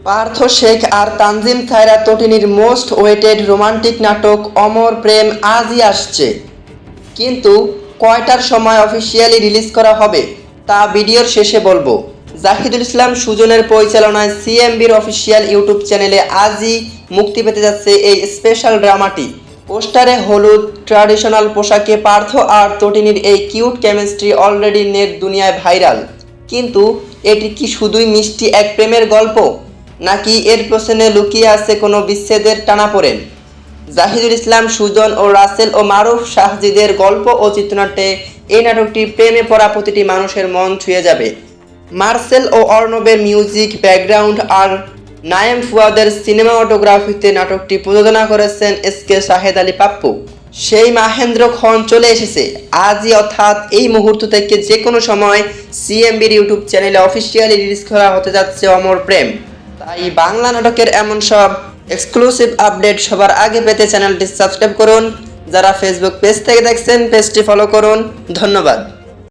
পার্থ শেখ আর Tanzim খায়রা তটিনীর most weighted romantic নাটক অমর প্রেম আজই আসছে, কিন্তু কয়টার সময় অফিসিয়ালি রিলিজ করা হবে তা ভিডিওর শেষে বলবো। জাহিদুল ইসলাম সুজনের পরিচালনায় সিএমবির অফিসিয়াল ইউটিউব চ্যানেলে আজই মুক্তি পেতে যাচ্ছে এই স্পেশাল ড্রামাটি। পোস্টারে হলুদ ট্র্যাডিশনাল পোশাকে পার্থ আর তটিনীর এই কিউট কেমিস্ট্রি অলরেডি নেট দুনিয়ায় ভাইরাল, কিন্তু এটি কি শুধুই মিষ্টি এক প্রেমের গল্প, নাকি এর পেছনে লুকিয়ে আছে কোনো বিচ্ছেদের টানাপোড়েন? জাহিদুল ইসলাম সুজন ও রাসেল ও মারুফ শাহজিদের গল্প ও চিত্রনাট্যে এই নাটকটি প্রেমে পড়া প্রতিটি মানুষের মন ছুঁয়ে যাবে। মার্সেল ও অর্ণবের মিউজিক ব্যাকগ্রাউন্ড আর নায়েম ফুয়াদের সিনেমাটোগ্রাফিতে নাটকটি প্রযোজনা করেছেন এসকে শাহেদ আলী পাপ্পু। সেই মাহেন্দ্র খন চলে এসেছে আজই, অর্থাৎ এই মুহূর্ত থেকে যে কোনো সময় সিএমবির ইউটিউব চ্যানেলে অফিসিয়ালি রিলিজ করা হতে যাচ্ছে অমর প্রেম। তাই বাংলা নাটকের এমন সব এক্সক্লুসিভ আপডেট সবার আগে পেতে চ্যানেলটি সাবস্ক্রাইব করুন। যারা ফেসবুক পেজ থেকে দেখছেন পেজটি ফলো করুন। ধন্যবাদ।